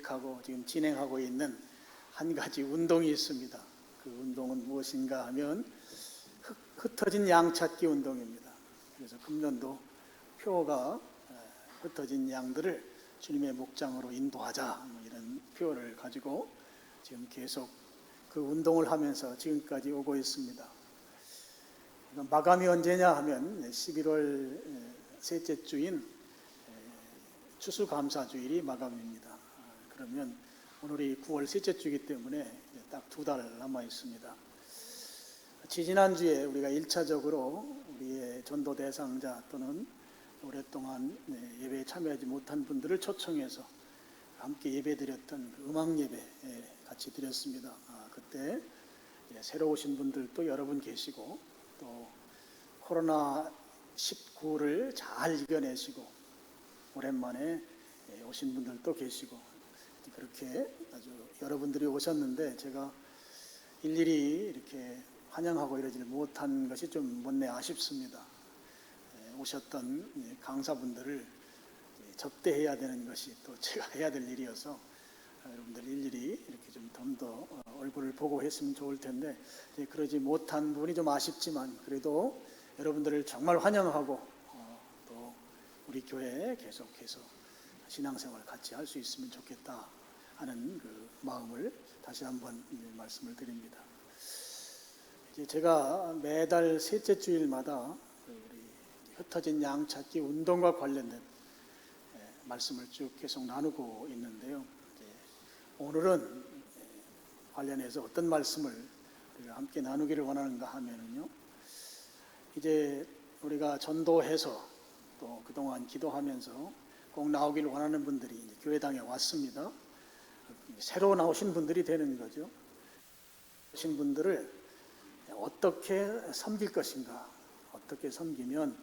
계획하고 지금 진행하고 있는 한 가지 운동이 있습니다. 그 운동은 무엇인가 하면 흩어진 양 찾기 운동입니다. 그래서 금년도 표가 흩어진 양들을 주님의 목장으로 인도하자, 이런 표를 가지고 지금 계속 그 운동을 하면서 지금까지 오고 있습니다. 마감이 언제냐 하면 11월 셋째 주인 추수감사주일이 마감입니다. 그러면 오늘이 9월 셋째 주이기 때문에 딱 2달 남아 있습니다. 지지난주에 우리가 1차적으로 우리의 전도 대상자 또는 오랫동안 예배에 참여하지 못한 분들을 초청해서 함께 예배드렸던 음악 예배 같이 드렸습니다. 그때 새로 오신 분들도 여러분 계시고 또 코로나19를 잘 이겨내시고 오랜만에 오신 분들도 계시고 그렇게 아주 여러분들이 오셨는데 제가 일일이 이렇게 환영하고 이러지 못한 것이 좀 못내 아쉽습니다. 오셨던 강사분들을 접대해야 되는 것이 또 제가 해야 될 일이어서 여러분들 일일이 이렇게 좀 더 얼굴을 보고 했으면 좋을 텐데 그러지 못한 부분이 좀 아쉽지만 그래도 여러분들을 정말 환영하고 또 우리 교회에 계속해서 신앙생활 같이 할 수 있으면 좋겠다 하는 그 마음을 다시 한번 말씀을 드립니다. 이제 제가 매달 셋째 주일마다 우리 흩어진 양 찾기 운동과 관련된 말씀을 쭉 계속 나누고 있는데요. 오늘은 관련해서 어떤 말씀을 우리가 함께 나누기를 원하는가 하면은요. 이제 우리가 전도해서 또 그동안 기도하면서 꼭 나오기를 원하는 분들이 이제 교회당에 왔습니다. 새로 나오신 분들이 되는 거죠. 오신 분들을 어떻게 섬길 것인가, 어떻게 섬기면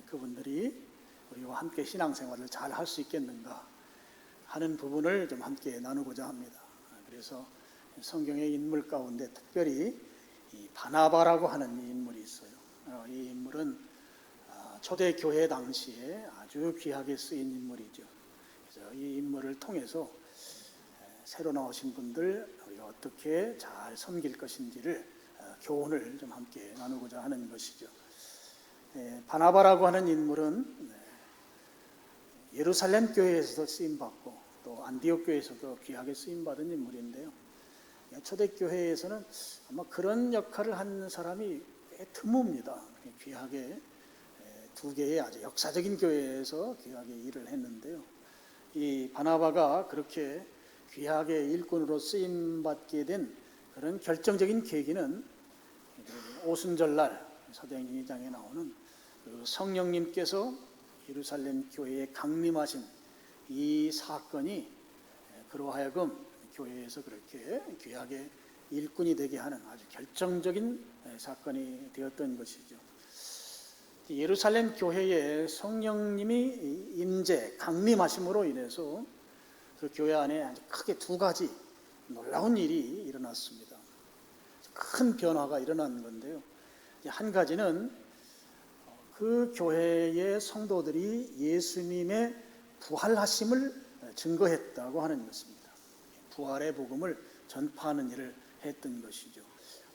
그분들이 우리와 함께 신앙생활을 잘 할 수 있겠는가 하는 부분을 좀 함께 나누고자 합니다. 그래서 성경의 인물 가운데 특별히 이 바나바라고 하는 이 인물이 있어요. 이 인물은 초대교회 당시에 아주 귀하게 쓰인 인물이죠. 그래서 이 인물을 통해서 새로 나오신 분들 우리가 어떻게 잘 섬길 것인지를 교훈을 좀 함께 나누고자 하는 것이죠. 바나바라고 하는 인물은 예루살렘 교회에서도 쓰임받고 또 안디옥 교회에서도 귀하게 쓰임받은 인물인데요. 초대교회에서는 아마 그런 역할을 한 사람이 꽤 드뭅니다. 귀하게 두 개의 아주 역사적인 교회에서 귀하게 일을 했는데요. 이 바나바가 그렇게 귀하게 일꾼으로 쓰임받게 된 그런 결정적인 계기는 오순절날 사도행전 2장에 나오는 그 성령님께서 예루살렘 교회에 강림하신 이 사건이 그로 하여금 교회에서 그렇게 귀하게 일꾼이 되게 하는 아주 결정적인 사건이 되었던 것이죠. 예루살렘 교회에 성령님이 임재, 강림하심으로 인해서 그 교회 안에 아주 크게 두 가지 놀라운 일이 일어났습니다. 큰 변화가 일어난 건데요. 한 가지는 그 교회의 성도들이 예수님의 부활하심을 증거했다고 하는 것입니다. 부활의 복음을 전파하는 일을 했던 것이죠.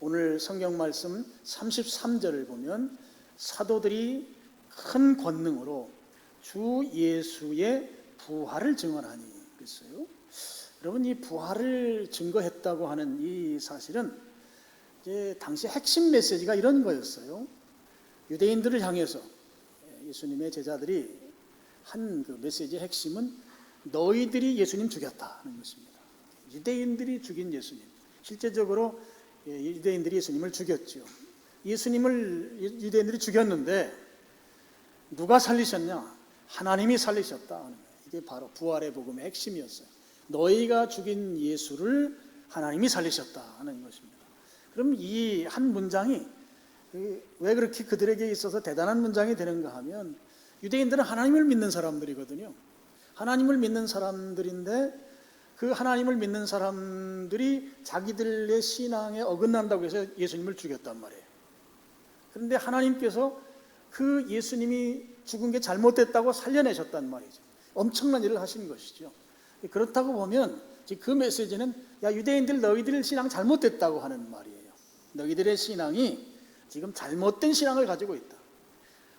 오늘 성경 말씀 33절을 보면 사도들이 큰 권능으로 주 예수의 부활을 증언하니 그랬어요. 여러분, 이 부활을 증거했다고 하는 이 사실은 이제 당시 핵심 메시지가 이런 거였어요. 유대인들을 향해서 예수님의 제자들이 한 그 메시지의 핵심은 너희들이 예수님 죽였다는 것입니다. 유대인들이 죽인 예수님. 실제적으로 유대인들이 예수님을 죽였죠. 예수님을 유대인들이 죽였는데 누가 살리셨냐? 하나님이 살리셨다 하는 거예요. 이게 바로 부활의 복음의 핵심이었어요. 너희가 죽인 예수를 하나님이 살리셨다 하는 것입니다. 그럼 이 한 문장이 왜 그렇게 그들에게 있어서 대단한 문장이 되는가 하면 유대인들은 하나님을 믿는 사람들이거든요. 하나님을 믿는 사람들인데 그 하나님을 믿는 사람들이 자기들의 신앙에 어긋난다고 해서 예수님을 죽였단 말이에요. 그런데 하나님께서 그 예수님이 죽은 게 잘못됐다고 살려내셨단 말이죠. 엄청난 일을 하신 것이죠. 그렇다고 보면 그 메시지는 야, 유대인들 너희들 신앙 잘못됐다고 하는 말이에요. 너희들의 신앙이 지금 잘못된 신앙을 가지고 있다.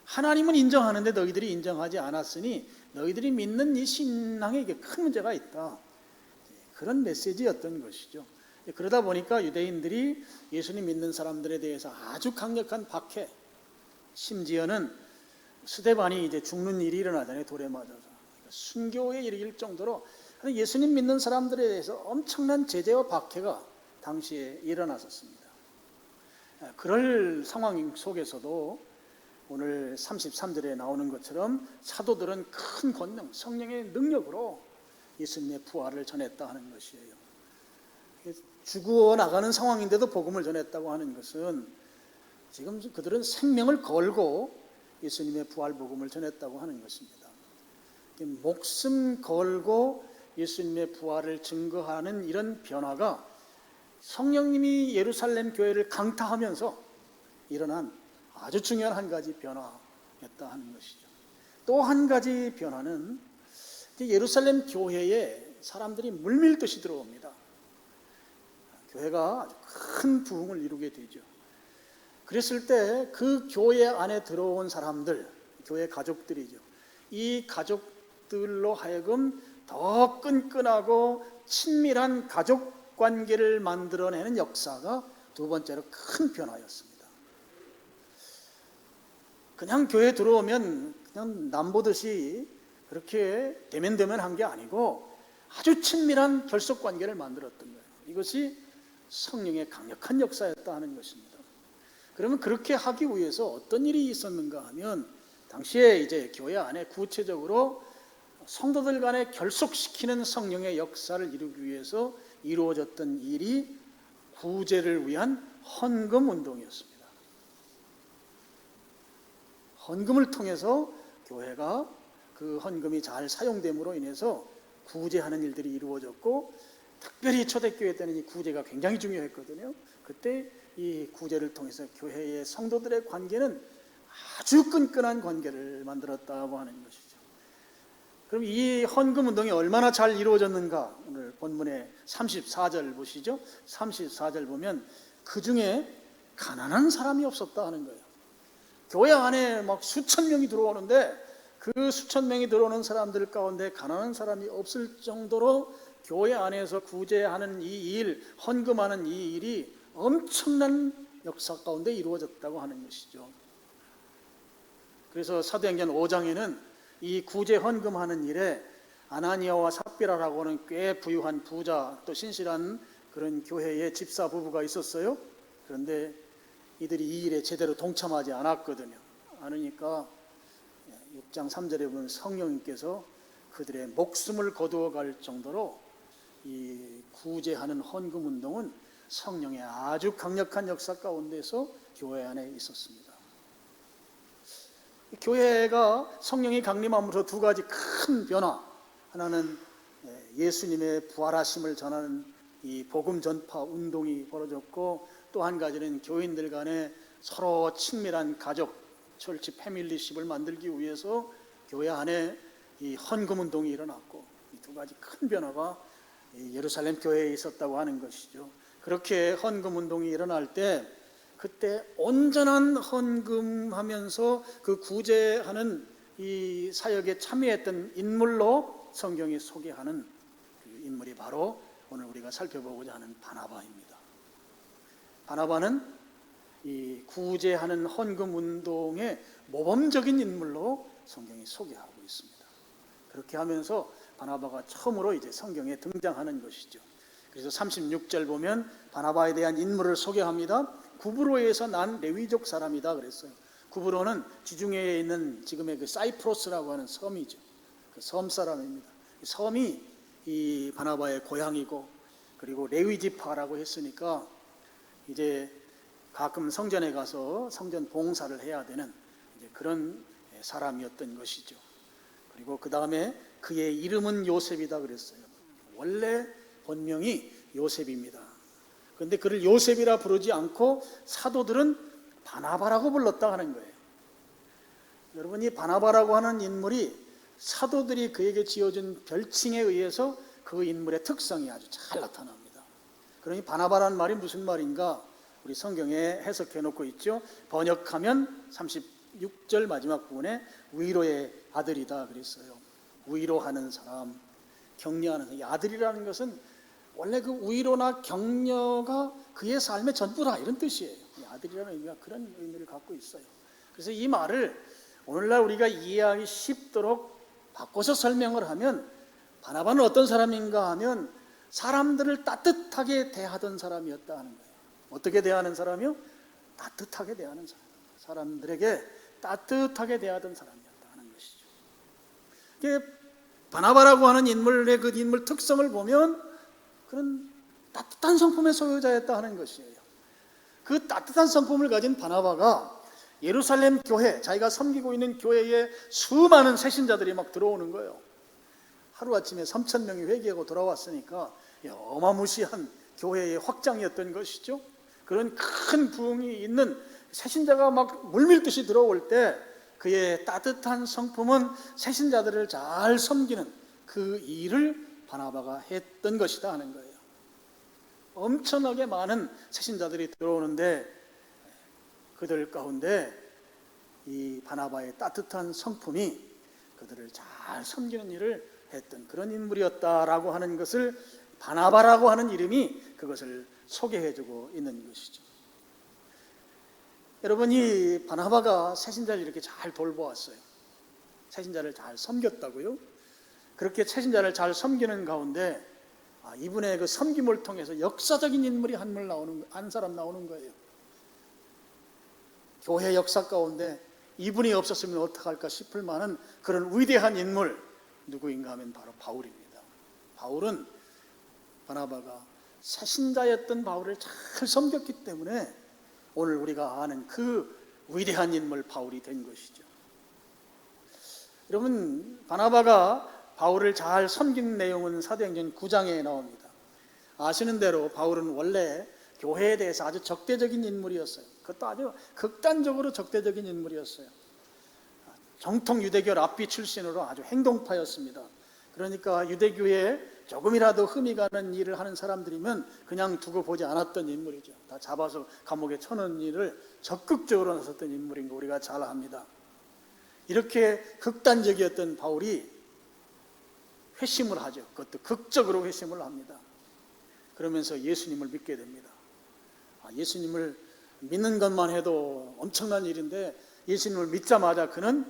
하나님은 인정하는데 너희들이 인정하지 않았으니 너희들이 믿는 이 신앙에 이게 큰 문제가 있다. 그런 메시지였던 것이죠. 그러다 보니까 유대인들이 예수님 믿는 사람들에 대해서 아주 강력한 박해, 심지어는 스데반이 이제 죽는 일이 일어나잖아요. 돌에 맞아서 순교에 이르길 정도로 예수님 믿는 사람들에 대해서 엄청난 제재와 박해가 당시에 일어났었습니다. 그럴 상황 속에서도 오늘 33절에 나오는 것처럼 사도들은 큰 권능, 성령의 능력으로 예수님의 부활을 전했다 하는 것이에요. 죽어나가는 상황인데도 복음을 전했다고 하는 것은 지금 그들은 생명을 걸고 예수님의 부활 복음을 전했다고 하는 것입니다. 목숨 걸고 예수님의 부활을 증거하는 이런 변화가 성령님이 예루살렘 교회를 강타하면서 일어난 아주 중요한 한 가지 변화였다 하는 것이죠. 또 한 가지 변화는 예루살렘 교회에 사람들이 물밀듯이 들어옵니다. 교회가 아주 큰 부흥을 이루게 되죠. 그랬을 때 그 교회 안에 들어온 사람들, 교회 가족들이죠. 이 가족들로 하여금 더 끈끈하고 친밀한 가족 관계를 만들어내는 역사가 두 번째로 큰 변화였습니다. 그냥 교회 들어오면 그냥 남보듯이 그렇게 대면대면한 게 아니고 아주 친밀한 결속 관계를 만들었던 거예요. 이것이 성령의 강력한 역사였다 하는 것입니다. 그러면 그렇게 하기 위해서 어떤 일이 있었는가 하면 당시에 이제 교회 안에 구체적으로 성도들 간에 결속시키는 성령의 역사를 이루기 위해서 이루어졌던 일이 구제를 위한 헌금 운동이었습니다. 헌금을 통해서 교회가 그 헌금이 잘 사용됨으로 인해서 구제하는 일들이 이루어졌고, 특별히 초대교회 때는 이 구제가 굉장히 중요했거든요. 그때 이 구제를 통해서 교회의 성도들의 관계는 아주 끈끈한 관계를 만들었다고 하는 것이죠. 그럼 이 헌금 운동이 얼마나 잘 이루어졌는가? 오늘 본문의 34절 보시죠. 34절 보면 그 중에 가난한 사람이 없었다 하는 거예요. 교회 안에 막 수천 명이 들어오는데 그 수천 명이 들어오는 사람들 가운데 가난한 사람이 없을 정도로 교회 안에서 구제하는 이 일, 헌금하는 이 일이 엄청난 역사 가운데 이루어졌다고 하는 것이죠. 그래서 사도행전 5장에는 이 구제 헌금하는 일에 아나니아와 삽비라라고 하는 꽤 부유한 부자, 또 신실한 그런 교회의 집사 부부가 있었어요. 그런데 이들이 이 일에 제대로 동참하지 않았거든요. 않으니까 6장 3절에 보면 성령님께서 그들의 목숨을 거두어 갈 정도로 이 구제하는 헌금 운동은 성령의 아주 강력한 역사 가운데서 교회 안에 있었습니다. 교회가 성령이 강림함으로써 두 가지 큰 변화, 하나는 예수님의 부활하심을 전하는 이 복음 전파 운동이 벌어졌고, 또 한 가지는 교인들 간에 서로 친밀한 가족, 철치 패밀리십을 만들기 위해서 교회 안에 이 헌금 운동이 일어났고, 이 두 가지 큰 변화가 예루살렘 교회에 있었다고 하는 것이죠. 그렇게 헌금 운동이 일어날 때 그때 온전한 헌금하면서 그 구제하는 이 사역에 참여했던 인물로 성경이 소개하는 그 인물이 바로 오늘 우리가 살펴보고자 하는 바나바입니다. 바나바는 이 구제하는 헌금 운동의 모범적인 인물로 성경이 소개하고 있습니다. 그렇게 하면서 바나바가 처음으로 이제 성경에 등장하는 것이죠. 그래서 36절 보면 바나바에 대한 인물을 소개합니다. 구브로에서 난 레위족 사람이다 그랬어요. 구브로는 지중해에 있는 지금의 그 사이프러스라고 하는 섬이죠. 그 섬 사람입니다. 섬이 이 바나바의 고향이고, 그리고 레위 지파라고 했으니까 이제 가끔 성전에 가서 성전 봉사를 해야 되는 이제 그런 사람이었던 것이죠. 그리고 그 다음에 그의 이름은 요셉이다 그랬어요. 원래 본명이 요셉입니다. 그런데 그를 요셉이라 부르지 않고 사도들은 바나바라고 불렀다 하는 거예요. 여러분, 이 바나바라고 하는 인물이 사도들이 그에게 지어준 별칭에 의해서 그 인물의 특성이 아주 잘 나타납니다. 그러니 바나바라는 말이 무슨 말인가? 우리 성경에 해석해 놓고 있죠. 번역하면 36절 마지막 부분에 위로의 아들이다 그랬어요. 위로하는 사람, 격려하는 사람. 이 아들이라는 것은 원래 그 위로나 격려가 그의 삶의 전부다 이런 뜻이에요. 이 아들이라는 의미가 그런 의미를 갖고 있어요. 그래서 이 말을 오늘날 우리가 이해하기 쉽도록 바꿔서 설명을 하면 바나바는 어떤 사람인가 하면 사람들을 따뜻하게 대하던 사람이었다 하는 거예요. 어떻게 대하는 사람이요? 따뜻하게 대하는 사람. 사람들에게 따뜻하게 대하던 사람이었다 하는 것이죠. 이게 바나바라고 하는 인물의 그 인물 특성을 보면 그런 따뜻한 성품의 소유자였다 하는 것이에요. 그 따뜻한 성품을 가진 바나바가 예루살렘 교회, 자기가 섬기고 있는 교회에 수많은 새신자들이 막 들어오는 거예요. 하루아침에 3,000명이 회개하고 돌아왔으니까 어마무시한 교회의 확장이었던 것이죠. 그런 큰 부흥이 있는 새신자가 막 물밀듯이 들어올 때 그의 따뜻한 성품은 새신자들을 잘 섬기는 그 일을 바나바가 했던 것이다 하는 거예요. 엄청나게 많은 새신자들이 들어오는데 그들 가운데 이 바나바의 따뜻한 성품이 그들을 잘 섬기는 일을 했던 그런 인물이었다라고 하는 것을 바나바라고 하는 이름이 그것을 소개해주고 있는 것이죠. 여러분, 이 바나바가 새신자를 이렇게 잘 돌보았어요. 새신자를 잘 섬겼다고요. 그렇게 새신자를 잘 섬기는 가운데 이분의 그 섬김을 통해서 역사적인 인물이 한 사람 나오는 거예요. 교회 역사 가운데 이분이 없었으면 어떡할까 싶을 만한 그런 위대한 인물, 누구인가 하면 바로 바울입니다. 바울은 바나바가 새신자였던 바울을 잘 섬겼기 때문에 오늘 우리가 아는 그 위대한 인물 바울이 된 것이죠. 여러분, 바나바가 바울을 잘 섬긴 내용은 사도행전 9장에 나옵니다. 아시는 대로 바울은 원래 교회에 대해서 아주 적대적인 인물이었어요. 그것도 아주 극단적으로 적대적인 인물이었어요. 정통 유대교 랍비 출신으로 아주 행동파였습니다. 그러니까 유대교에 조금이라도 흠이 가는 일을 하는 사람들이면 그냥 두고 보지 않았던 인물이죠. 다 잡아서 감옥에 쳐넣는 일을 적극적으로 나섰던 인물인 거 우리가 잘 압니다. 이렇게 극단적이었던 바울이 회심을 하죠. 그것도 극적으로 회심을 합니다. 그러면서 예수님을 믿게 됩니다. 예수님을 믿는 것만 해도 엄청난 일인데 예수님을 믿자마자 그는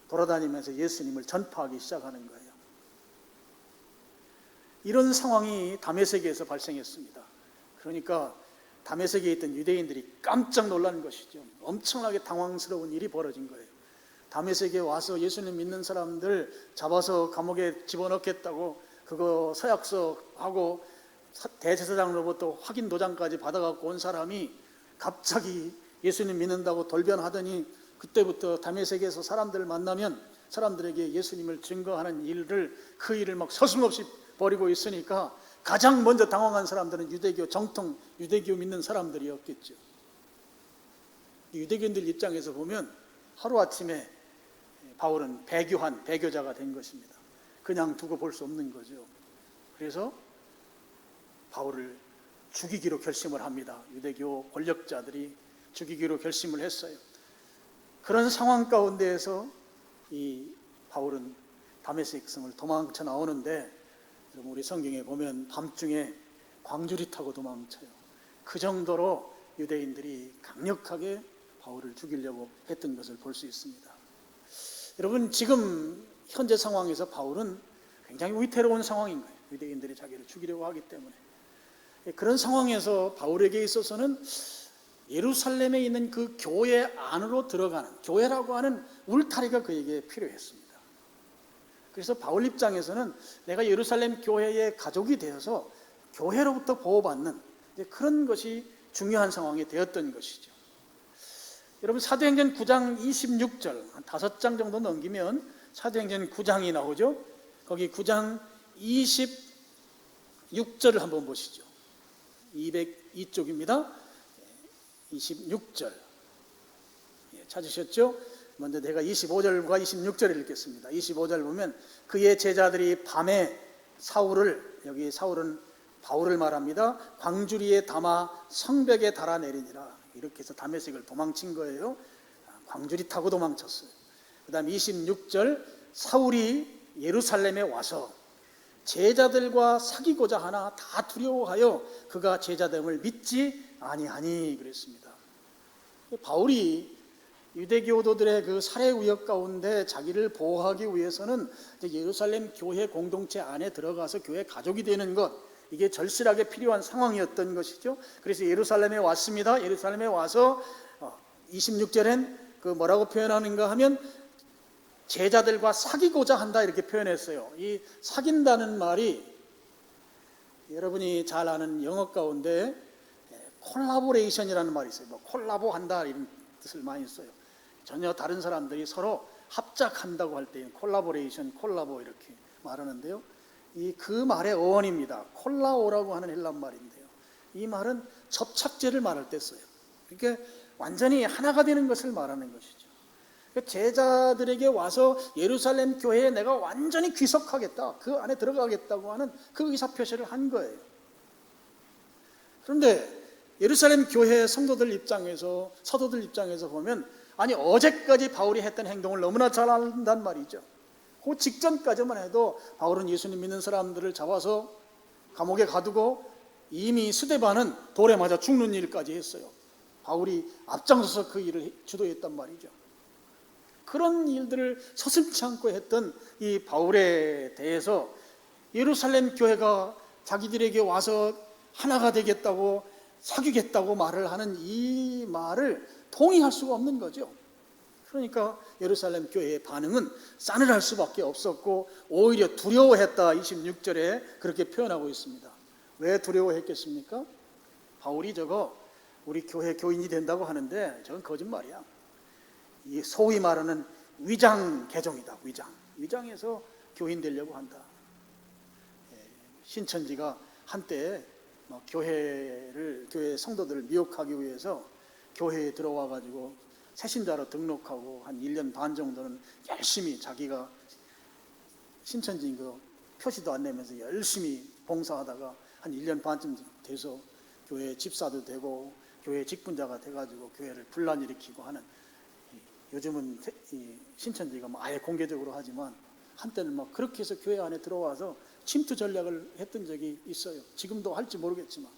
돌아다니면서 예수님을 전파하기 시작하는 거예요. 이런 상황이 다메섹에서 발생했습니다. 그러니까 다메섹에 있던 유대인들이 깜짝 놀란 것이죠. 엄청나게 당황스러운 일이 벌어진 거예요. 다메섹에 와서 예수님 믿는 사람들 잡아서 감옥에 집어넣겠다고 그거 서약서하고 대제사장으로부터 확인 도장까지 받아갖고 온 사람이 갑자기 예수님 믿는다고 돌변하더니 그때부터 다메섹에서 사람들을 만나면 사람들에게 예수님을 증거하는 일을 그 일을 막 서슴없이 벌이고 있으니까 가장 먼저 당황한 사람들은 유대교 정통 유대교 믿는 사람들이었겠죠. 유대교인들 입장에서 보면 하루아침에 바울은 배교자가 된 것입니다. 그냥 두고 볼 수 없는 거죠. 그래서 바울을 죽이기로 결심을 합니다. 유대교 권력자들이 죽이기로 결심을 했어요. 그런 상황 가운데에서 이 바울은 다메섹 성을 도망쳐 나오는데 우리 성경에 보면 밤중에 광주리 타고 도망쳐요. 그 정도로 유대인들이 강력하게 바울을 죽이려고 했던 것을 볼 수 있습니다. 여러분, 지금 현재 상황에서 바울은 굉장히 위태로운 상황인 거예요. 유대인들이 자기를 죽이려고 하기 때문에. 그런 상황에서 바울에게 있어서는 예루살렘에 있는 그 교회 안으로 들어가는 교회라고 하는 울타리가 그에게 필요했습니다. 그래서 바울 입장에서는 내가 예루살렘 교회의 가족이 되어서 교회로부터 보호받는 그런 것이 중요한 상황이 되었던 것이죠. 여러분, 사도행전 9장 26절 한 5장 정도 넘기면 사도행전 9장이 나오죠. 거기 9장 26절을 한번 보시죠. 202쪽입니다. 26절 찾으셨죠? 먼저 내가 25절과 26절을 읽겠습니다. 25절 보면 그의 제자들이 밤에 여기 사울은 바울을 말합니다. 광주리에 담아 성벽에 달아내리니라. 이렇게 해서 다메섹을 도망친 거예요. 광주리 타고 도망쳤어요. 그 다음 26절, 사울이 예루살렘에 와서 제자들과 사귀고자 하나 다 두려워하여 그가 제자됨을 믿지 아니하니 그랬습니다. 바울이 유대교도들의 그 살해 위협 가운데 자기를 보호하기 위해서는 예루살렘 교회 공동체 안에 들어가서 교회 가족이 되는 것, 이게 절실하게 필요한 상황이었던 것이죠. 그래서 예루살렘에 왔습니다. 예루살렘에 와서 26절엔 그 뭐라고 표현하는가 하면 제자들과 사귀고자 한다 이렇게 표현했어요. 이 사귄다는 말이 여러분이 잘 아는 영어 가운데 콜라보레이션이라는 말이 있어요. 뭐 콜라보한다 이런 뜻을 많이 써요. 전혀 다른 사람들이 서로 합작한다고 할 때 콜라보레이션, 콜라보 이렇게 말하는데요. 그 말의 어원입니다. 콜라오라고 하는 헬란 말인데요. 이 말은 접착제를 말할 때 써요. 그러니까 완전히 하나가 되는 것을 말하는 것이죠. 제자들에게 와서 예루살렘 교회에 내가 완전히 귀속하겠다, 그 안에 들어가겠다고 하는 그 의사표시를 한 거예요. 그런데 예루살렘 교회 성도들 입장에서, 사도들 입장에서 보면 아니 어제까지 바울이 했던 행동을 너무나 잘 안단 말이죠. 그 직전까지만 해도 바울은 예수님 믿는 사람들을 잡아서 감옥에 가두고 이미 스데반은 돌에 맞아 죽는 일까지 했어요. 바울이 앞장서서 그 일을 주도했단 말이죠. 그런 일들을 서슴지 않고 했던 이 바울에 대해서 예루살렘 교회가 자기들에게 와서 하나가 되겠다고 사귀겠다고 말을 하는 이 말을 동의할 수가 없는 거죠. 그러니까 예루살렘 교회의 반응은 싸늘할 수밖에 없었고 오히려 두려워했다. 26절에 그렇게 표현하고 있습니다. 왜 두려워했겠습니까? 바울이 우리 교회 교인이 된다고 하는데 저건 거짓말이야. 이 소위 말하는 위장 개종이다. 위장에서 교인 되려고 한다. 신천지가 한때 교회 성도들을 미혹하기 위해서 교회에 들어와 가지고 새신자로 등록하고 한 1년 반 정도는 열심히 자기가 신천지인 그 표시도 안 내면서 열심히 봉사하다가 한 1년 반쯤 돼서 교회 집사도 되고 교회 직분자가 돼가지고 교회를 분란 일으키고 하는, 요즘은 신천지가 아예 공개적으로 하지만 한때는 그렇게 해서 교회 안에 들어와서 침투 전략을 했던 적이 있어요. 지금도 할지 모르겠지만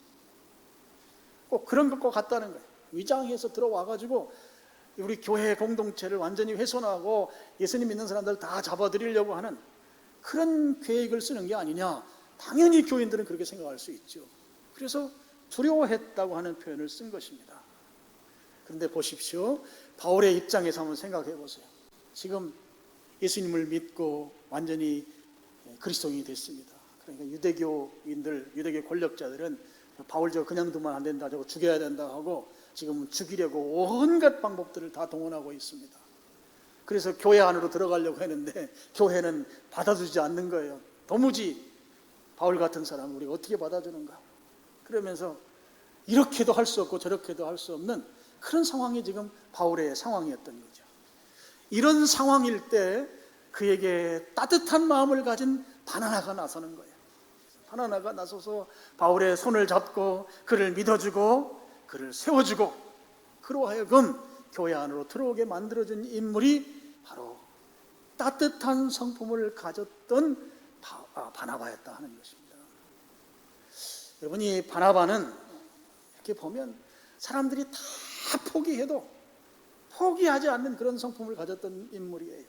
꼭 그런 것과 같다는 거예요. 위장해서 들어와가지고 우리 교회 공동체를 완전히 훼손하고 예수님 믿는 사람들 다 잡아들이려고 하는 그런 계획을 쓰는 게 아니냐. 당연히 교인들은 그렇게 생각할 수 있죠. 그래서 두려워했다고 하는 표현을 쓴 것입니다. 그런데 보십시오. 바울의 입장에서 한번 생각해 보세요. 지금 예수님을 믿고 완전히 그리스도인이 됐습니다. 그러니까 유대교인들, 유대교 권력자들은 바울 저거 그냥 두면 안 된다, 저거 죽여야 된다 하고 지금 죽이려고 온갖 방법들을 다 동원하고 있습니다. 그래서 교회 안으로 들어가려고 했는데 교회는 받아주지 않는 거예요. 도무지 바울 같은 사람을 우리가 어떻게 받아주는가. 그러면서 이렇게도 할 수 없고 저렇게도 할 수 없는 그런 상황이 지금 바울의 상황이었던 거죠. 이런 상황일 때 그에게 따뜻한 마음을 가진 바나나가 나서는 거예요. 바나나가 나서서 바울의 손을 잡고 그를 믿어주고 그를 세워주고 그로 하여금 교회 안으로 들어오게 만들어준 인물이 바로 따뜻한 성품을 가졌던 바나바였다 하는 것입니다. 여러분, 이 바나바는 이렇게 보면 사람들이 다 포기해도 포기하지 않는 그런 성품을 가졌던 인물이에요.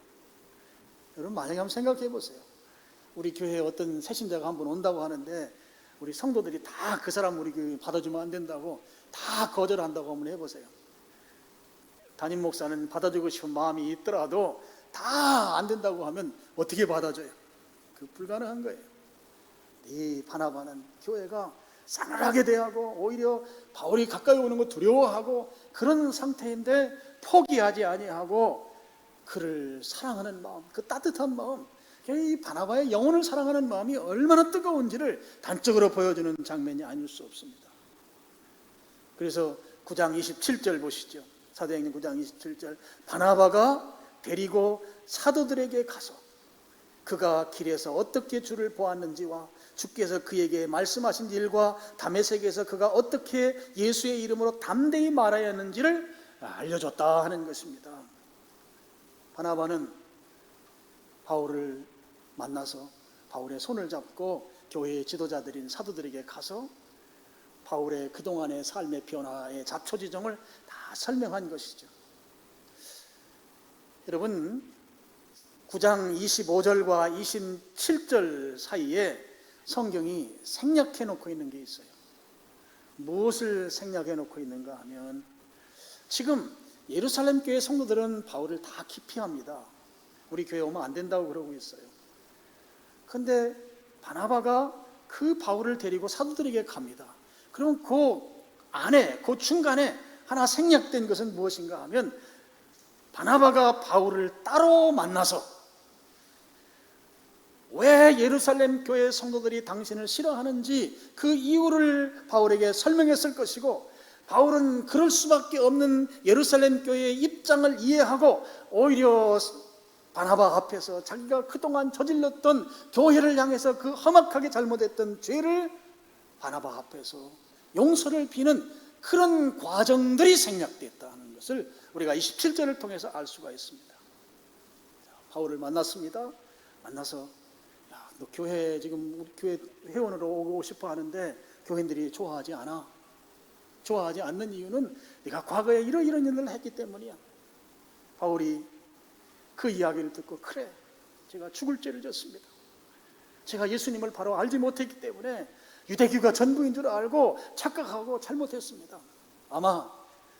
여러분, 만약에 한번 생각해 보세요. 우리 교회에 어떤 새신자가 한번 온다고 하는데 우리 성도들이 다 그 사람 우리 교회 받아주면 안 된다고 다 거절한다고 한번 해보세요. 담임 목사는 받아주고 싶은 마음이 있더라도 다 안 된다고 하면 어떻게 받아줘요? 그 불가능한 거예요. 이 바나바는 교회가 싸늘하게 대하고 오히려 바울이 가까이 오는 거 두려워하고 그런 상태인데 포기하지 아니하고 그를 사랑하는 마음, 그 따뜻한 마음, 이 바나바의 영혼을 사랑하는 마음이 얼마나 뜨거운지를 단적으로 보여주는 장면이 아닐 수 없습니다. 그래서 9장 27절 보시죠. 사도행전 9장 27절, 바나바가 데리고 사도들에게 가서 그가 길에서 어떻게 주를 보았는지와 주께서 그에게 말씀하신 일과 다메섹에서 그가 어떻게 예수의 이름으로 담대히 말하야 하는지를 알려줬다 하는 것입니다. 바나바는 바울을 만나서 바울의 손을 잡고 교회의 지도자들인 사도들에게 가서 바울의 그동안의 삶의 변화의 자초지종을 다 설명한 것이죠. 여러분, 9장 25절과 27절 사이에 성경이 생략해 놓고 있는 게 있어요. 무엇을 생략해 놓고 있는가 하면, 지금 예루살렘 교회 성도들은 바울을 다 기피합니다. 우리 교회 오면 안 된다고 그러고 있어요. 그런데 바나바가 그 바울을 데리고 사도들에게 갑니다. 그럼 그 안에, 그 중간에 하나 생략된 것은 무엇인가 하면, 바나바가 바울을 따로 만나서 왜 예루살렘 교회 성도들이 당신을 싫어하는지 그 이유를 바울에게 설명했을 것이고, 바울은 그럴 수밖에 없는 예루살렘 교회의 입장을 이해하고 오히려 바나바 앞에서 자기가 그동안 저질렀던 교회를 향해서 그 험악하게 잘못했던 죄를 바나바 앞에서 용서를 비는 그런 과정들이 생략됐다는 것을 우리가 27절을 통해서 알 수가 있습니다. 바울을 만났습니다. 만나서, 야, 너 교회 지금 우리 교회 회원으로 오고 싶어 하는데 교인들이 좋아하지 않아. 좋아하지 않는 이유는 네가 과거에 이런 일을 했기 때문이야. 바울이 그 이야기를 듣고, 그래, 제가 죽을 죄를 졌습니다. 제가 예수님을 바로 알지 못했기 때문에 유대교가 전부인 줄 알고 착각하고 잘못했습니다. 아마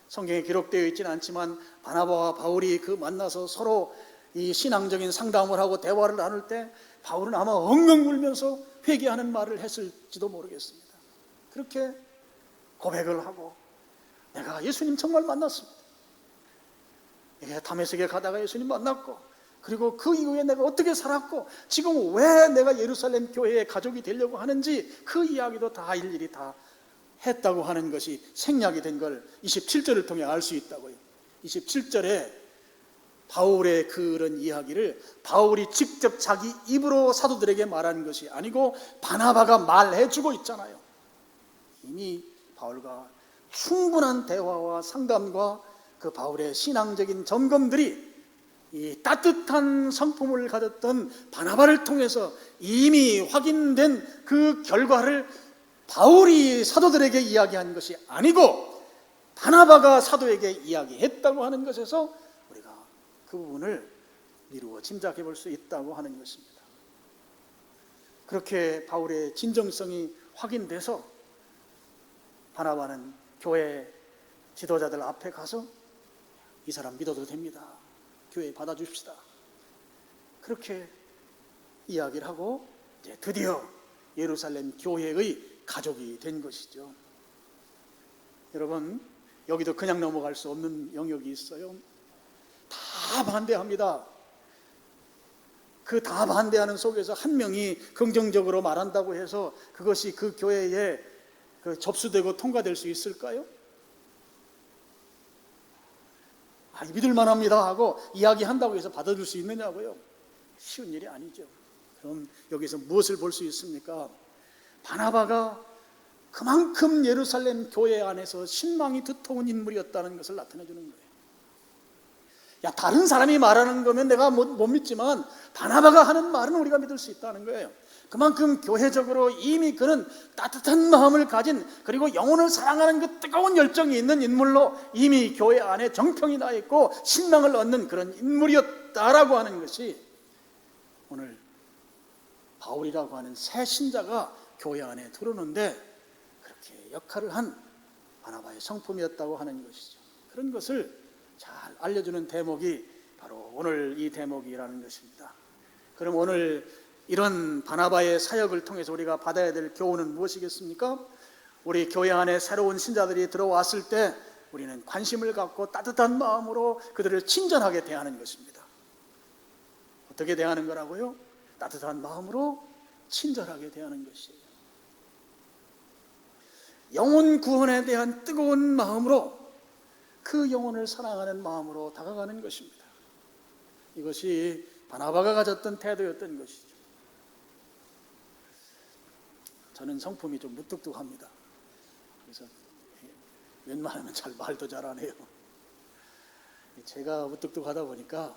성경에 기록되어 있지는 않지만 바나바와 바울이 그 만나서 서로 이 신앙적인 상담을 하고 대화를 나눌 때 바울은 아마 엉엉 울면서 회개하는 말을 했을지도 모르겠습니다. 그렇게 고백을 하고, 내가 예수님 정말 만났습니다. 다메섹에 가다가 예수님 만났고, 그리고 그 이후에 내가 어떻게 살았고, 지금 왜 내가 예루살렘 교회의 가족이 되려고 하는지 그 이야기도 다 일일이 다 했다고 하는 것이 생략이 된 걸 27절을 통해 알 수 있다고요. 27절에 바울의 그런 이야기를 바울이 직접 자기 입으로 사도들에게 말하는 것이 아니고 바나바가 말해주고 있잖아요. 이미 바울과 충분한 대화와 상담과 그 바울의 신앙적인 점검들이 이 따뜻한 성품을 가졌던 바나바를 통해서 이미 확인된 그 결과를 바울이 사도들에게 이야기한 것이 아니고 바나바가 사도에게 이야기했다고 하는 것에서 우리가 그 부분을 미루어 짐작해 볼 수 있다고 하는 것입니다. 그렇게 바울의 진정성이 확인돼서 바나바는 교회 지도자들 앞에 가서 이 사람 믿어도 됩니다. 교회 받아줍시다. 그렇게 이야기를 하고 이제 드디어 예루살렘 교회의 가족이 된 것이죠. 여러분, 여기도 그냥 넘어갈 수 없는 영역이 있어요. 다 반대합니다. 그 다 반대하는 속에서 한 명이 긍정적으로 말한다고 해서 그것이 그 교회에 접수되고 통과될 수 있을까요? 믿을만합니다 하고 이야기한다고 해서 받아줄 수 있느냐고요? 쉬운 일이 아니죠. 그럼 여기서 무엇을 볼 수 있습니까? 바나바가 그만큼 예루살렘 교회 안에서 신망이 두터운 인물이었다는 것을 나타내 주는 거예요. 야, 다른 사람이 말하는 거면 내가 못 믿지만 바나바가 하는 말은 우리가 믿을 수 있다는 거예요. 그만큼 교회적으로 이미 그는 따뜻한 마음을 가진, 그리고 영혼을 사랑하는 그 뜨거운 열정이 있는 인물로 이미 교회 안에 정평이 나 있고 신망을 얻는 그런 인물이었다라고 하는 것이 오늘 바울이라고 하는 새 신자가 교회 안에 들어오는데 그렇게 역할을 한 바나바의 성품이었다고 하는 것이죠. 그런 것을 잘 알려주는 대목이 바로 오늘 이 대목이라는 것입니다. 그럼 오늘 이런 바나바의 사역을 통해서 우리가 받아야 될 교훈은 무엇이겠습니까? 우리 교회 안에 새로운 신자들이 들어왔을 때 우리는 관심을 갖고 따뜻한 마음으로 그들을 친절하게 대하는 것입니다. 어떻게 대하는 거라고요? 따뜻한 마음으로 친절하게 대하는 것이에요. 영혼 구원에 대한 뜨거운 마음으로, 그 영혼을 사랑하는 마음으로 다가가는 것입니다. 이것이 바나바가 가졌던 태도였던 것이죠. 저는 성품이 좀 무뚝뚝합니다. 그래서 웬만하면 잘 말도 잘 안 해요. 제가 무뚝뚝하다 보니까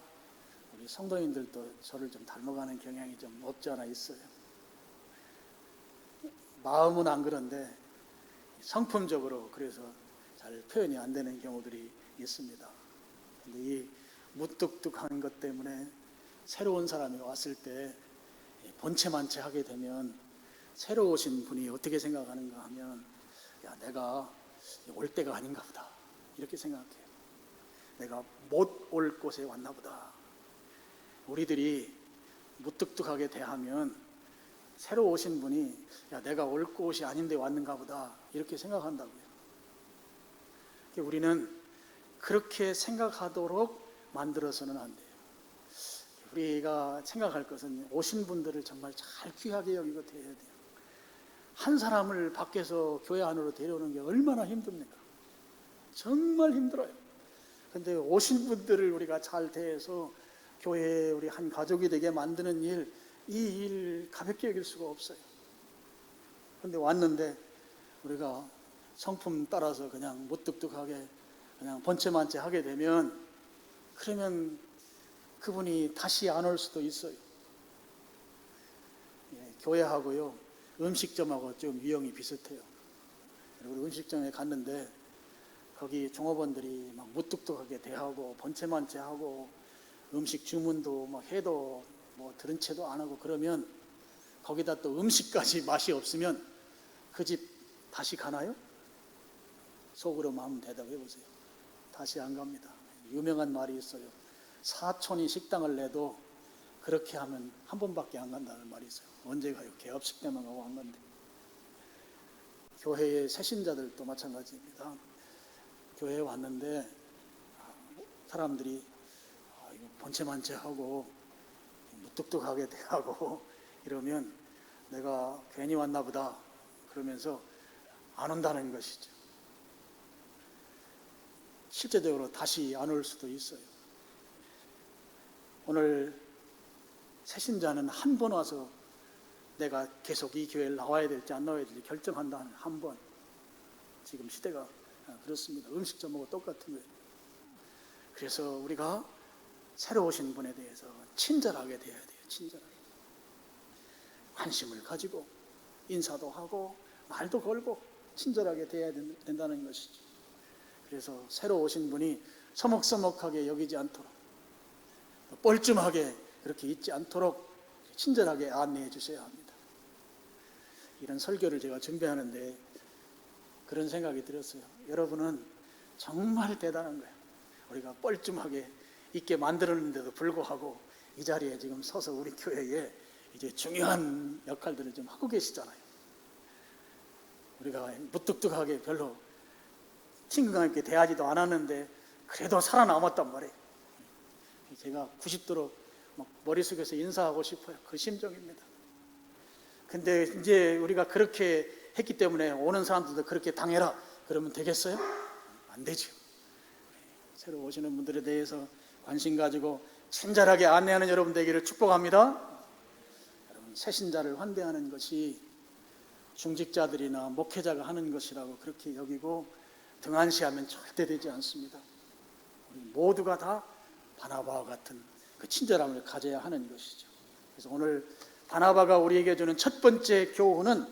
우리 성도님들도 저를 좀 닮아가는 경향이 좀 없지 않아 있어요. 마음은 안 그런데 성품적으로 그래서 잘 표현이 안 되는 경우들이 있습니다. 근데 이 무뚝뚝한 것 때문에 새로운 사람이 왔을 때 본체만체 하게 되면 새로 오신 분이 어떻게 생각하는가 하면, 야, 내가 올 때가 아닌가 보다 이렇게 생각해요. 내가 못 올 곳에 왔나 보다. 우리들이 무뚝뚝하게 대하면 새로 오신 분이, 야, 내가 올 곳이 아닌데 왔는가 보다 이렇게 생각한다고요. 우리는 그렇게 생각하도록 만들어서는 안 돼요. 우리가 생각할 것은 오신 분들을 정말 잘 귀하게 여기고 대해야 돼요. 한 사람을 밖에서 교회 안으로 데려오는 게 얼마나 힘듭니까? 정말 힘들어요. 근데 오신 분들을 우리가 잘 대해서 교회에 우리 한 가족이 되게 만드는 일, 이 일 가볍게 여길 수가 없어요. 근데 왔는데 우리가 성품 따라서 그냥 무뚝뚝하게 그냥 번체만체 하게 되면, 그러면 그분이 다시 안 올 수도 있어요. 교회하고요, 음식점하고 좀 유형이 비슷해요. 우리 음식점에 갔는데 거기 종업원들이 막 무뚝뚝하게 대하고 번체만체하고 음식 주문도 막 해도 뭐 들은 채도 안 하고 그러면, 거기다 또 음식까지 맛이 없으면 그 집 다시 가나요? 속으로 한번 대답해 보세요. 다시 안 갑니다. 유명한 말이 있어요. 사촌이 식당을 내도 그렇게 하면 한 번밖에 안 간다는 말이 있어요. 언제 가요? 개업식 때만 가고 안 간대. 교회의 새신자들도 마찬가지입니다. 교회에 왔는데 사람들이 번체만체하고 무뚝뚝하게 대하고 이러면 내가 괜히 왔나 보다 그러면서 안 온다는 것이죠. 실제적으로 다시 안 올 수도 있어요. 오늘 새신자는 한 번 와서 내가 계속 이 교회를 나와야 될지 안 나와야 될지 결정한다는 한 번. 지금 시대가 그렇습니다. 음식점하고 똑같은 거예요. 그래서 우리가 새로 오신 분에 대해서 친절하게 대해야 돼요. 친절하게. 관심을 가지고 인사도 하고 말도 걸고 친절하게 대해야 된다는 것이죠. 그래서 새로 오신 분이 서먹서먹하게 여기지 않도록, 뻘쭘하게 그렇게 있지 않도록 친절하게 안내해 주셔야 합니다. 이런 설교를 제가 준비하는데 그런 생각이 들었어요. 여러분은 정말 대단한 거예요. 우리가 뻘쭘하게 있게 만들었는데도 불구하고 이 자리에 지금 서서 우리 교회에 이제 중요한 역할들을 좀 하고 계시잖아요. 우리가 무뚝뚝하게 별로 친근감 있게 대하지도 않았는데 그래도 살아남았단 말이에요. 제가 90도로 막 머릿속에서 인사하고 싶어요. 그 심정입니다. 근데 이제 우리가 그렇게 했기 때문에 오는 사람들도 그렇게 당해라 그러면 되겠어요? 안 되죠. 새로 오시는 분들에 대해서 관심 가지고 친절하게 안내하는 여러분 되기를 축복합니다. 여러분, 새신자를 환대하는 것이 중직자들이나 목회자가 하는 것이라고 그렇게 여기고 등한시하면 절대 되지 않습니다. 우리 모두가 다 바나바와 같은 그 친절함을 가져야 하는 것이죠. 그래서 오늘 바나바가 우리에게 주는 첫 번째 교훈은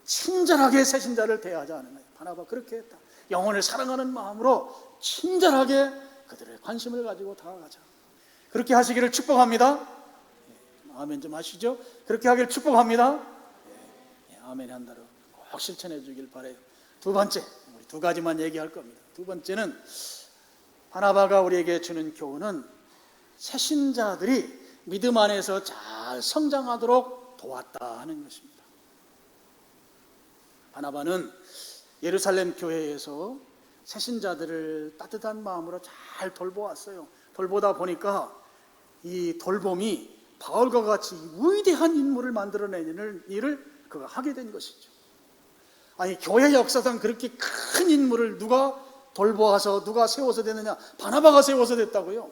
친절하게 새신자를 대하자 하는 거예요. 바나바 그렇게 했다. 영혼을 사랑하는 마음으로 친절하게 그들의 관심을 가지고 다가가자. 그렇게 하시기를 축복합니다. 아멘 좀 하시죠. 그렇게 하기를 축복합니다. 아멘 한다로 꼭 실천해 주길 바라요. 두 번째, 우리 두 가지만 얘기할 겁니다. 두 번째는 바나바가 우리에게 주는 교훈은 새신자들이 믿음 안에서 잘 성장하도록 도왔다 하는 것입니다. 바나바는 예루살렘 교회에서 새신자들을 따뜻한 마음으로 잘 돌보았어요. 돌보다 보니까 이 돌봄이 바울과 같이 위대한 인물을 만들어내는 일을 그가 하게 된 것이죠. 아니, 교회 역사상 그렇게 큰 인물을 누가 돌보아서 누가 세워서 됐느냐? 바나바가 세워서 됐다고요.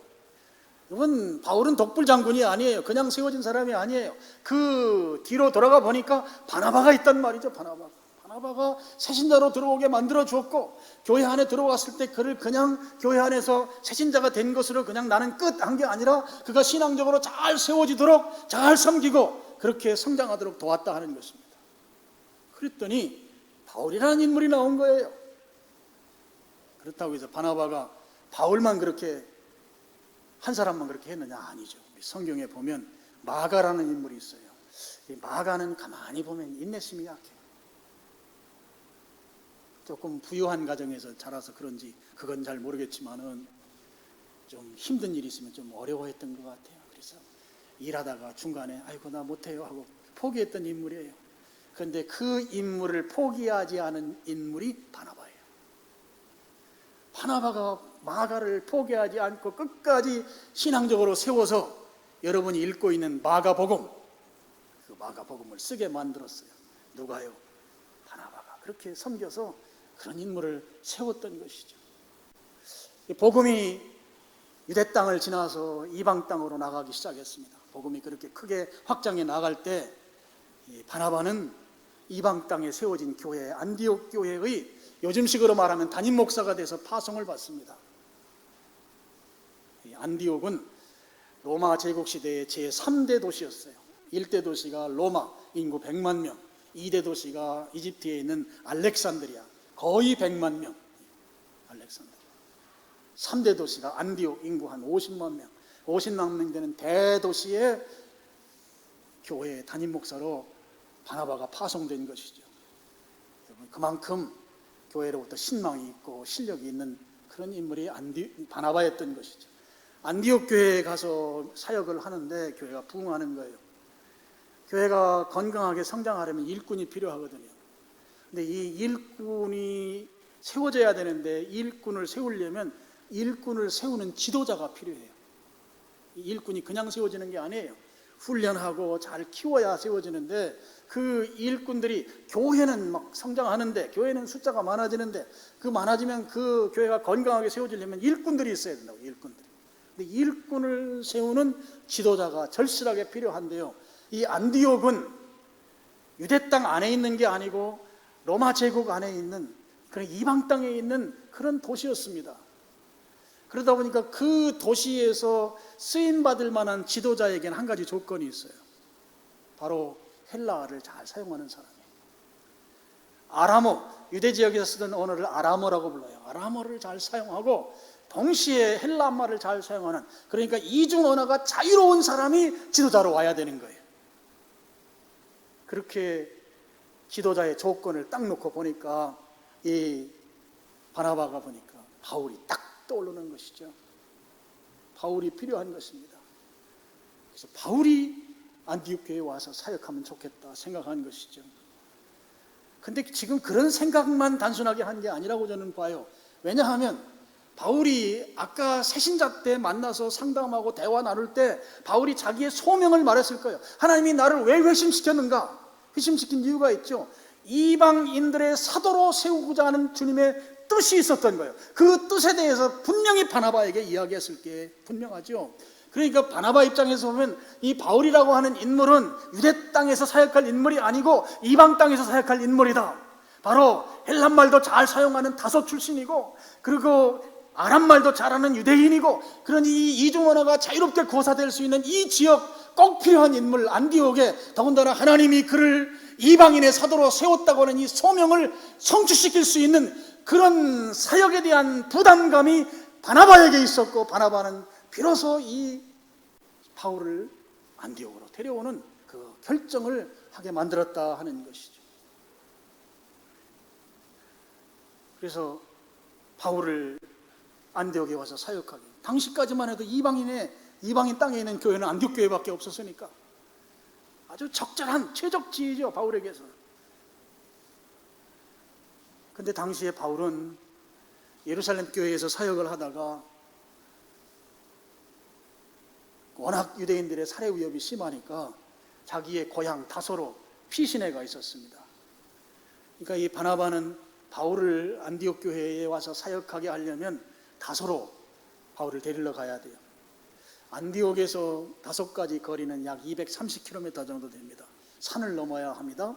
여러분, 바울은 독불 장군이 아니에요. 그냥 세워진 사람이 아니에요. 그 뒤로 돌아가 보니까 바나바가 있단 말이죠. 바나바가 새신자로 들어오게 만들어 주었고, 교회 안에 들어왔을 때 그를 그냥 교회 안에서 새신자가 된 것으로 그냥 나는 끝 한 게 아니라 그가 신앙적으로 잘 세워지도록, 잘 섬기고 그렇게 성장하도록 도왔다 하는 것입니다. 그랬더니 바울이라는 인물이 나온 거예요. 그렇다고 해서 바나바가 바울만 그렇게 한 사람만 그렇게 했느냐? 아니죠. 성경에 보면 마가라는 인물이 있어요. 이 마가는 가만히 보면 인내심이 약해요. 조금 부유한 가정에서 자라서 그런지 그건 잘 모르겠지만은 좀 힘든 일이 있으면 좀 어려워했던 것 같아요. 그래서 일하다가 중간에 아이고 나 못해요 하고 포기했던 인물이에요. 그런데 그 인물을 포기하지 않은 인물이 바나바예요. 바나바가 마가를 포기하지 않고 끝까지 신앙적으로 세워서 여러분이 읽고 있는 마가복음, 그 마가복음을 쓰게 만들었어요. 누가요? 바나바가 그렇게 섬겨서 그런 인물을 세웠던 것이죠. 복음이 유대 땅을 지나서 이방 땅으로 나가기 시작했습니다. 복음이 그렇게 크게 확장해 나갈 때 바나바는 이방 땅에 세워진 교회, 안디옥 교회의 요즘식으로 말하면 담임 목사가 돼서 파송을 받습니다. 안디옥은 로마 제국 시대의 제3대 도시였어요. 1대 도시가 로마, 인구 100만 명, 2대 도시가 이집트에 있는 알렉산드리아, 거의 100만 명, 알렉산드리아. 3대 도시가 안디옥, 인구 한 50만 명, 50만 명 되는 대도시의 교회 담임 목사로 바나바가 파송된 것이죠. 그만큼 교회로부터 신망이 있고 실력이 있는 그런 인물이 바나바였던 것이죠. 안디옥 교회에 가서 사역을 하는데 교회가 부흥하는 거예요. 교회가 건강하게 성장하려면 일꾼이 필요하거든요. 근데 이 일꾼이 세워져야 되는데 일꾼을 세우려면 일꾼을 세우는 지도자가 필요해요. 이 일꾼이 그냥 세워지는 게 아니에요. 훈련하고 잘 키워야 세워지는데 그 일꾼들이 교회는 막 성장하는데 교회는 숫자가 많아지는데 그 많아지면 그 교회가 건강하게 세워지려면 일꾼들이 있어야 된다고. 일꾼들이. 근데 일꾼을 세우는 지도자가 절실하게 필요한데요. 이 안디옥은 유대 땅 안에 있는 게 아니고 로마 제국 안에 있는 그런 이방 땅에 있는 그런 도시였습니다. 그러다 보니까 그 도시에서 쓰임받을 만한 지도자에게는 한 가지 조건이 있어요. 바로 헬라어를 잘 사용하는 사람이에요. 아람어, 유대 지역에서 쓰던 언어를 아람어라고 불러요. 아람어를 잘 사용하고 동시에 헬라말을 잘 사용하는, 그러니까 이중 언어가 자유로운 사람이 지도자로 와야 되는 거예요. 그렇게 지도자의 조건을 딱 놓고 보니까 이 바나바가 보니까 바울이 딱 떠오르는 것이죠. 바울이 필요한 것입니다. 그래서 바울이 안디옥 교회에 와서 사역하면 좋겠다 생각한 것이죠. 근데 지금 그런 생각만 단순하게 한 게 아니라고 저는 봐요. 왜냐하면 바울이 아까 새신자 때 만나서 상담하고 대화 나눌 때 바울이 자기의 소명을 말했을 거예요. 하나님이 나를 왜 회심시켰는가? 회심시킨 이유가 있죠. 이방인들의 사도로 세우고자 하는 주님의 뜻이 있었던 거예요. 그 뜻에 대해서 분명히 바나바에게 이야기했을 게 분명하죠. 그러니까 바나바 입장에서 보면 이 바울이라고 하는 인물은 유대 땅에서 사역할 인물이 아니고 이방 땅에서 사역할 인물이다. 바로 헬란말도 잘 사용하는 다소 출신이고 그리고 아람말도 잘하는 유대인이고 그런 이 이중 언어가 자유롭게 고사될 수 있는 이 지역 꼭 필요한 인물 안디옥에 더군다나 하나님이 그를 이방인의 사도로 세웠다고 하는 이 소명을 성취시킬 수 있는 그런 사역에 대한 부담감이 바나바에게 있었고 바나바는 비로소 이 바울을 안디옥으로 데려오는 그 결정을 하게 만들었다 하는 것이죠. 그래서 바울을 안디옥에 와서 사역하게, 당시까지만 해도 이방인 땅에 있는 교회는 안디옥 교회밖에 없었으니까 아주 적절한 최적지이죠, 바울에게서는. 근데 당시에 바울은 예루살렘 교회에서 사역을 하다가 워낙 유대인들의 살해 위협이 심하니까 자기의 고향 다소로 피신해 가 있었습니다. 그러니까 이 바나바는 바울을 안디옥 교회에 와서 사역하게 하려면 다소로 바울을 데리러 가야 돼요. 안디옥에서 5가지 거리는 약 230km 정도 됩니다. 산을 넘어야 합니다.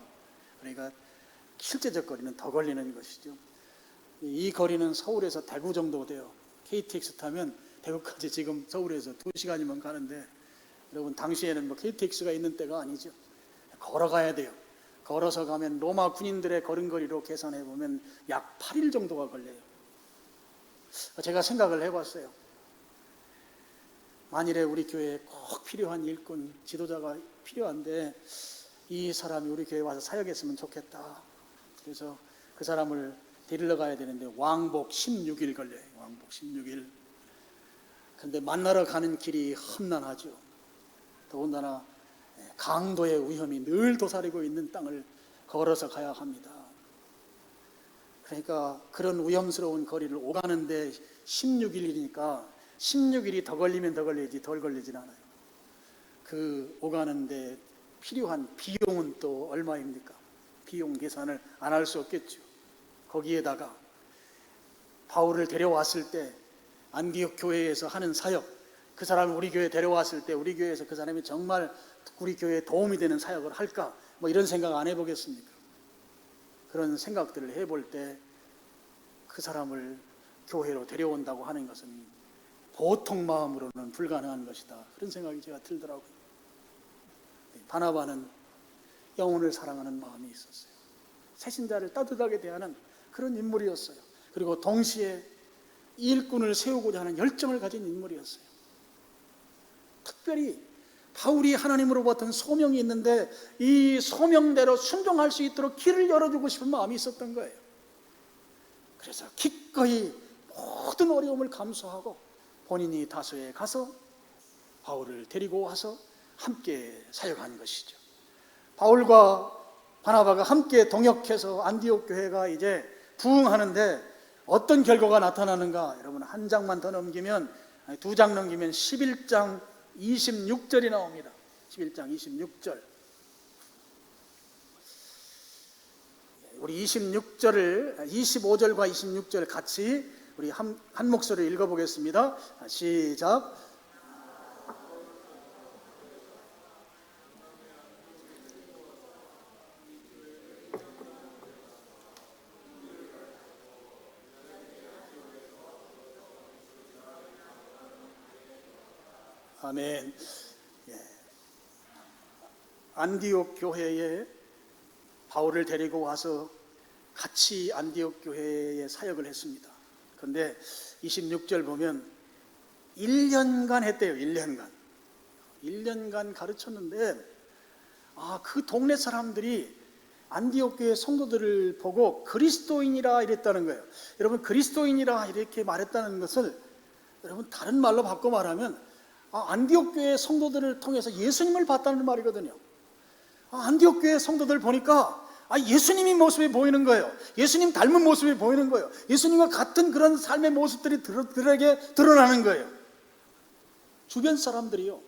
그러니까 실제적 거리는 더 걸리는 것이죠. 이 거리는 서울에서 대구 정도 돼요. KTX 타면 대구까지 지금 서울에서 2시간이면 가는데, 여러분 당시에는 뭐 KTX가 있는 때가 아니죠. 걸어가야 돼요. 걸어서 가면 로마 군인들의 걸음걸이로 계산해 보면 약 8일 정도가 걸려요. 제가 생각을 해봤어요. 만일에 우리 교회에 꼭 필요한 일꾼, 지도자가 필요한데 이 사람이 우리 교회에 와서 사역했으면 좋겠다. 그래서 그 사람을 데리러 가야 되는데 왕복 16일 걸려요. 왕복 16일. 그런데 만나러 가는 길이 험난하죠. 더군다나 강도의 위험이 늘 도사리고 있는 땅을 걸어서 가야 합니다. 그러니까 그런 위험스러운 거리를 오가는데 16일이니까 16일이 더 걸리면 더 걸리지 덜 걸리진 않아요. 그 오가는데 필요한 비용은 또 얼마입니까? 비용 계산을 안 할 수 없겠죠. 거기에다가 바울을 데려왔을 때 안디옥 교회에서 하는 사역, 그 사람을 우리 교회에 데려왔을 때 우리 교회에서 그 사람이 정말 우리 교회에 도움이 되는 사역을 할까? 뭐 이런 생각 안 해보겠습니까? 그런 생각들을 해볼 때 그 사람을 교회로 데려온다고 하는 것은 보통 마음으로는 불가능한 것이다. 그런 생각이 제가 들더라고요. 바나바는 영혼을 사랑하는 마음이 있었어요. 새신자를 따뜻하게 대하는 그런 인물이었어요. 그리고 동시에 일꾼을 세우고자 하는 열정을 가진 인물이었어요. 특별히 바울이 하나님으로부터 소명이 있는데 이 소명대로 순종할 수 있도록 길을 열어주고 싶은 마음이 있었던 거예요. 그래서 기꺼이 모든 어려움을 감수하고 본인이 다소에 가서 바울을 데리고 와서 함께 사역한 것이죠. 바울과 바나바가 함께 동역해서 안디옥 교회가 이제 부흥하는데 어떤 결과가 나타나는가? 여러분 한 장만 더 넘기면, 2장 넘기면 11장 26절이 나옵니다. 11장 26절. 우리 26절을 25절과 26절 같이 우리 한 목소리로 읽어보겠습니다. 시작. 아멘. 안디옥 교회에 바울을 데리고 와서 같이 안디옥 교회에 사역을 했습니다. 그런데 26절 보면 1년간 했대요. 1년간 가르쳤는데 그 동네 사람들이 안디옥 교회 성도들을 보고 그리스도인이라 이랬다는 거예요. 여러분 그리스도인이라 이렇게 말했다는 것을 여러분 다른 말로 바꿔 말하면 안디옥 교회 성도들을 통해서 예수님을 봤다는 말이거든요. 안디옥 교회 성도들 보니까 예수님이 모습이 보이는 거예요. 예수님 닮은 모습이 보이는 거예요. 예수님과 같은 그런 삶의 모습들이 들에게 드러나는 거예요. 주변 사람들이요,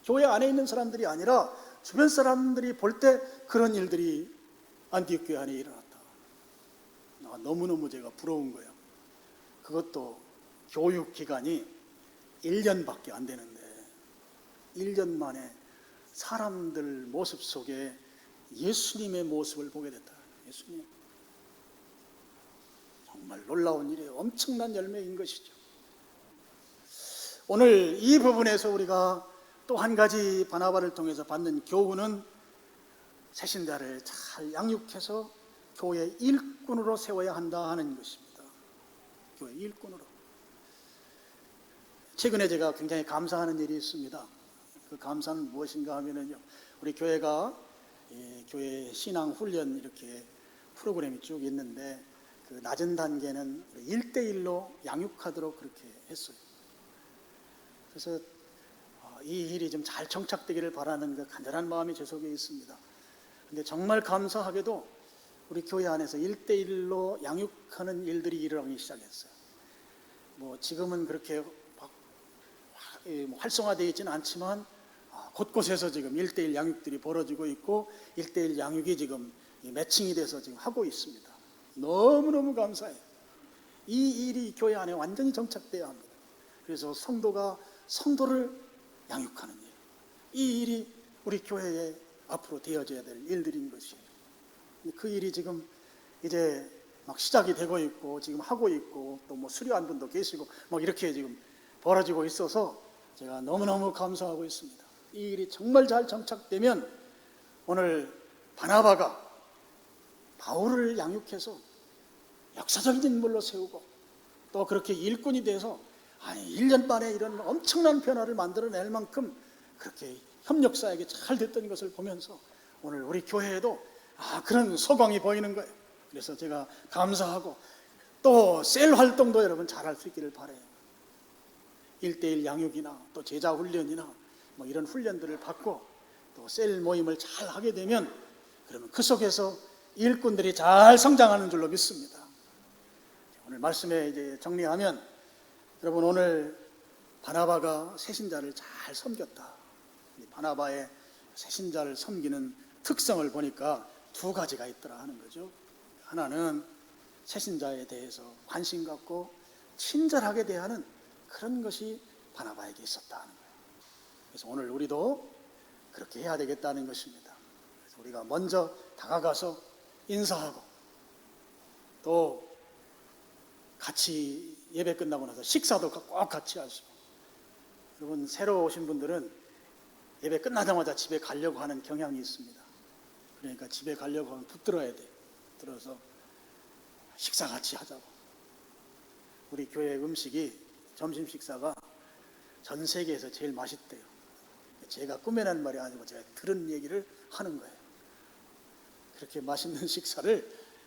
교회 안에 있는 사람들이 아니라 주변 사람들이 볼 때 그런 일들이 안디옥 교회 안에 일어났다. 너무너무 제가 부러운 거예요. 그것도 교육 기간이 1년밖에 안 되는데 1년 만에 사람들 모습 속에 예수님의 모습을 보게 됐다. 예수님. 정말 놀라운 일이에요. 엄청난 열매인 것이죠. 오늘 이 부분에서 우리가 또 한 가지 바나바를 통해서 받는 교훈은 새신자를 잘 양육해서 교회 일꾼으로 세워야 한다 하는 것입니다. 교회 일꾼으로. 최근에 제가 굉장히 감사하는 일이 있습니다. 그 감사는 무엇인가 하면은요, 우리 교회가 교회 신앙 훈련 이렇게 프로그램이 쭉 있는데 그 낮은 단계는 1대1로 양육하도록 그렇게 했어요. 그래서 이 일이 좀 잘 정착되기를 바라는 그 간절한 마음이 제 속에 있습니다. 근데 정말 감사하게도 우리 교회 안에서 1대1로 양육하는 일들이 일어나기 시작했어요. 뭐 지금은 그렇게 활성화되어 있지는 않지만 곳곳에서 지금 1대1 양육들이 벌어지고 있고 1대1 양육이 지금 매칭이 돼서 지금 하고 있습니다. 너무너무 감사해요. 이 일이 교회 안에 완전히 정착되어야 합니다. 그래서 성도가 성도를 양육하는 일, 이 일이 우리 교회에 앞으로 되어져야 될 일들인 것이에요. 그 일이 지금 이제 막 시작이 되고 있고 지금 하고 있고 또 뭐 수료한 분도 계시고 막 이렇게 지금 벌어지고 있어서 제가 너무너무 감사하고 있습니다. 이 일이 정말 잘 정착되면 오늘 바나바가 바울을 양육해서 역사적인 인물로 세우고 또 그렇게 일꾼이 돼서 1년 만에 이런 엄청난 변화를 만들어낼 만큼 그렇게 협력사에게 잘 됐던 것을 보면서 오늘 우리 교회에도 그런 소광이 보이는 거예요. 그래서 제가 감사하고 또 셀 활동도 여러분 잘할 수 있기를 바라요. 1:1 양육이나 또 제자 훈련이나 뭐 이런 훈련들을 받고 또 셀 모임을 잘 하게 되면 그러면 그 속에서 일꾼들이 잘 성장하는 줄로 믿습니다. 오늘 말씀에 이제 정리하면 여러분 오늘 바나바가 새신자를 잘 섬겼다. 바나바의 새신자를 섬기는 특성을 보니까 두 가지가 있더라 하는 거죠. 하나는 새신자에 대해서 관심 갖고 친절하게 대하는 그런 것이 바나바에게 있었다 하는 거예요. 그래서 오늘 우리도 그렇게 해야 되겠다는 것입니다. 그래서 우리가 먼저 다가가서 인사하고 또 같이 예배 끝나고 나서 식사도 꼭 같이 하시고, 여러분 새로 오신 분들은 예배 끝나자마자 집에 가려고 하는 경향이 있습니다. 그러니까 집에 가려고 하면 붙들어야 돼요. 들어서 식사 같이 하자고. 우리 교회 음식이 점심 식사가 전 세계에서 제일 맛있대요. 제가 꾸며낸 말이 아니고 제가 들은 얘기를 하는 거예요. 그렇게 맛있는 식사를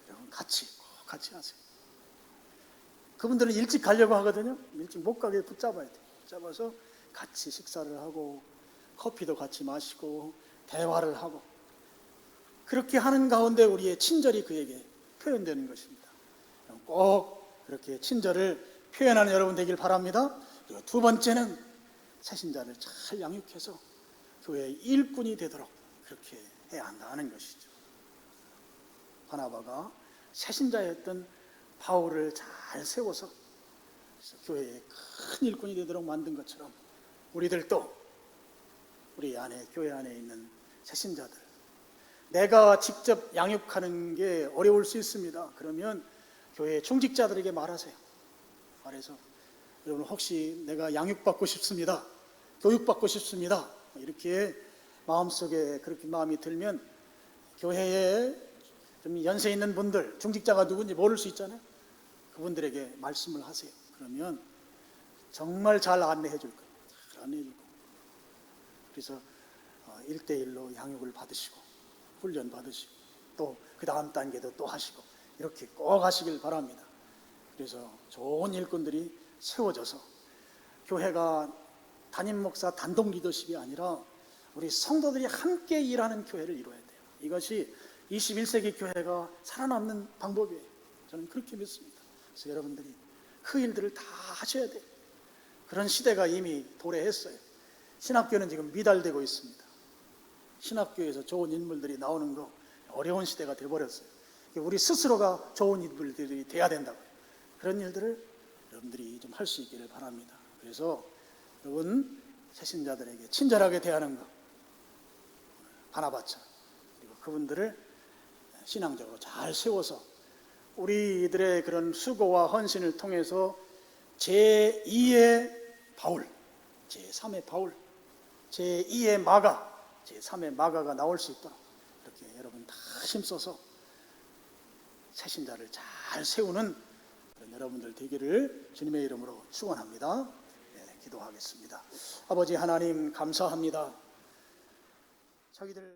여러분 꼭 같이 하세요. 그분들은 일찍 가려고 하거든요. 일찍 못 가게 붙잡아야 돼요. 붙잡아서 같이 식사를 하고 커피도 같이 마시고 대화를 하고, 그렇게 하는 가운데 우리의 친절이 그에게 표현되는 것입니다. 꼭 그렇게 친절을 표현하는 여러분 되길 바랍니다. 그리고 두 번째는 새신자를 잘 양육해서 교회의 일꾼이 되도록 그렇게 해야 한다는 것이죠. 바나바가 새신자였던 바울을 잘 세워서 교회의 큰 일꾼이 되도록 만든 것처럼 우리들도 우리 안에, 교회 안에 있는 새신자들, 내가 직접 양육하는 게 어려울 수 있습니다. 그러면 교회 중직자들에게 말하세요. 말해서 여러분 혹시 내가 양육받고 싶습니다, 교육받고 싶습니다, 이렇게 마음속에 그렇게 마음이 들면 교회에 좀 연세 있는 분들, 중직자가 누군지 모를 수 있잖아요. 그분들에게 말씀을 하세요. 그러면 정말 잘 안내해 줄 거예요. 잘 안내해 줄 거예요. 그래서 1:1로 양육을 받으시고 훈련 받으시고 또 그 다음 단계도 또 하시고 이렇게 꼭 하시길 바랍니다. 그래서 좋은 일꾼들이 세워져서 교회가 담임 목사 단독 리더십이 아니라 우리 성도들이 함께 일하는 교회를 이루어야 돼요. 이것이 21세기 교회가 살아남는 방법이에요. 저는 그렇게 믿습니다. 그래서 여러분들이 그 일들을 다 하셔야 돼요. 그런 시대가 이미 도래했어요. 신학교는 지금 미달되고 있습니다. 신학교에서 좋은 인물들이 나오는 거 어려운 시대가 되어버렸어요. 우리 스스로가 좋은 인물들이 돼야 된다고요. 그런 일들을 여러분들이 좀 할 수 있기를 바랍니다. 그래서 여러분 새신자들에게 친절하게 대하는 것, 바나바처럼, 그리고 그분들을 신앙적으로 잘 세워서 우리들의 그런 수고와 헌신을 통해서 제2의 바울, 제3의 바울, 제2의 마가, 제3의 마가가 나올 수 있도록 이렇게 여러분 다 힘써서 새신자를 잘 세우는 그런 여러분들 되기를 주님의 이름으로 축원합니다. 기도하겠습니다. 아버지 하나님 감사합니다. 자기들